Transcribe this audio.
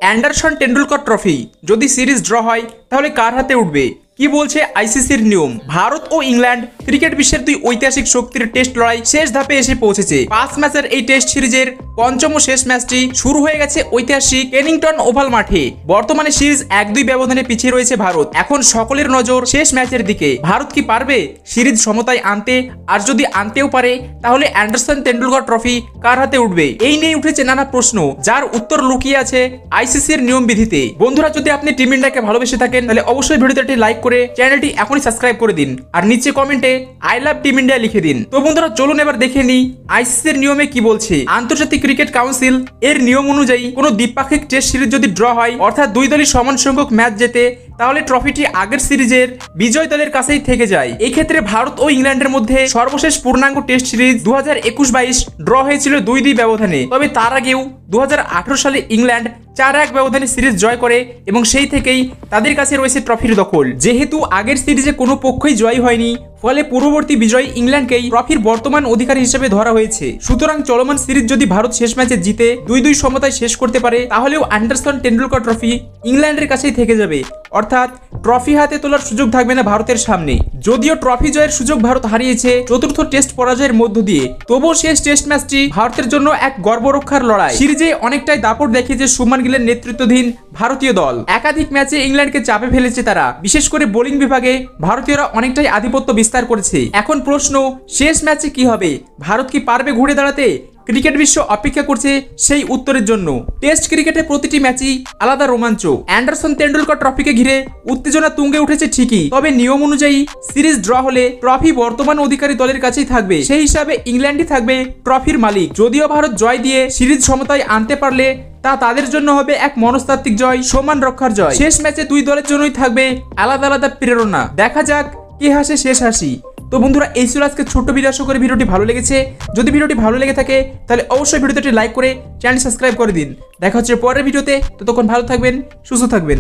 Anderson Tendulkar trophy যদি series draw হয় তাহলে কার হাতে উঠবে? কি বলছে আইসিসির নিয়ম? ভারত ও ইংল্যান্ড ক্রিকেট বিশ্বের দুই ঐতিহাসিক শক্তির টেস্ট লড়াই শেষ ধাপে এসে পৌঁছেছে। 5 ম্যাচের এই টেস্ট সিরিজের পঞ্চম ও শেষ ম্যাচটি শুরু হয়ে গেছে ঐতিহাসিক কেনিংটন ওভাল মাঠে। বর্তমানে সিরিজ 1-2 ব্যবধানে পিছিয়ে রয়েছে ভারত। এখন সকলের নজর শেষ ম্যাচের দিকে। ভারত কি পারবে সিরিজ সমতায় আনতে? আর যদি আনতেও পারে তাহলে অ্যান্ডারসন টেন্ডুলকর ট্রফি কার হাতে উঠবে? এই নিয়ে উঠেছে নানা প্রশ্ন, যার উত্তর লুকিয়ে আছে আইসিসির নিয়ম বিধিতে। বন্ধুরা, যদি আপনি টিম ইন্ডিয়াকে ভালোবেসে থাকেন তাহলে অবশ্যই ভিডিওতে একটি লাইক করে চ্যানেলটি এখনই সাবস্ক্রাইব করে দিন, আর নিচে কমেন্টে আই লাভ টিম ইন্ডিয়া লিখে দিন। তো বন্ধুরা, চলুন এবার দেখে নিই আইসিসির নিয়মে কি বলছে। আন্তর্জাতিক ক্রিকেট কাউন্সিল এর নিয়ম অনুযায়ী কোনো দ্বিপাক্ষিক টেস্ট সিরিজ যদি ড্র হয়, অর্থাৎ দুই দলই সমান সংখ্যক ম্যাচ জেতে, তাহলে ট্রফিটি আগের সিরিজের বিজয় দলের কাছেই থেকে যায়। এই ক্ষেত্রে ভারত ও ইংল্যান্ডের মধ্যে সর্বশেষ পূর্ণাঙ্গ টেস্ট সিরিজ 2021-22 ড্র হয়েছিল 2-2 ব্যবধানে। তবে তার আগেও 2018 সালে ইংল্যান্ড 4-1 ব্যবধানে সিরিজ জয় করে এবং সেই থেকেই তাদের কাছে রয়েছে ট্রফির দখল। যেহেতু আগের সিরিজে কোনো পক্ষই জয় হয়নি, ফলে পূর্ববর্তী বিজয়ী ইংল্যান্ডকেই ট্রফির বর্তমান অধিকারী হিসেবে ধরা হয়েছে। সুতরাং চলমান সিরিজ যদি ভারত শেষ ম্যাচে জিতে 2-2 সমতায় শেষ করতে পারে, তাহলেও অ্যান্ডারসন টেন্ডুলকর ট্রফি ইংল্যান্ডের কাছেই থেকে যাবে, অর্থাৎ ট্রফি হাতে তোলার সুযোগ থাকবে না ভারতের সামনে। যদিও ট্রফি জয়ের সুযোগ ভারত হারিয়েছে চতুর্থ টেস্ট পরাজয়ের মধ্য দিয়ে, তবুও শেষ টেস্ট ম্যাচটি ভারতের জন্য এক গর্বরক্ষার লড়াই। সিরিজে অনেকটাই দাপট দেখিয়েছে শুভমান গিলের নেতৃত্বাধীন ভারতীয় দল। একাধিক ম্যাচে ইংল্যান্ডকে চাপে ফেলেছে তারা। বিশেষ করে বোলিং বিভাগে ভারতীয়রা অনেকটাই আধিপত্য বিস্তার করেছে। এখন প্রশ্ন, শেষ ম্যাচে কি হবে? ভারত কি পারবে ঘুরে দাঁড়াতে? ক্রিকেট বিশ্ব অপেক্ষা করছে সেই উত্তরের জন্য। টেস্ট ক্রিকেটে প্রতিটি ম্যাচই আলাদা রোমাঞ্চ। অ্যান্ডারসন টেন্ডুলকর ট্রফিকে ঘিরে উত্তেজনা তুঙ্গে উঠেছে ঠিকই, তবে নিয়ম অনুযায়ী সিরিজ ড্র হলে ট্রফি বর্তমান অধিকারী দলের কাছেই থাকবে। সেই হিসাবে ইংল্যান্ডই থাকবে ট্রফির মালিক। যদিও ভারত জয় দিয়ে সিরিজ সমতায় আনতে পারলে তা তাদের জন্য হবে এক মনস্তাত্ত্বিক জয়, সমান রক্ষার জয়। শেষ ম্যাচে দুই দলের জন্যই থাকবে আলাদা আলাদা প্রেরণা। দেখা যাক কে হাসে শেষ হাসি। তো বন্ধুরা, এই ছিল আজকে ছোট্ট ভিডিও। আশা করি ভিডিওটি ভালো লেগেছে। যদি ভিডিওটি ভালো লেগে থাকে তাহলে অবশ্যই ভিডিওতে একটি লাইক করে চ্যানেল সাবস্ক্রাইব করে দিন। দেখা হচ্ছে পরের ভিডিওতে। ততক্ষণ ভালো থাকবেন, সুস্থ থাকবেন।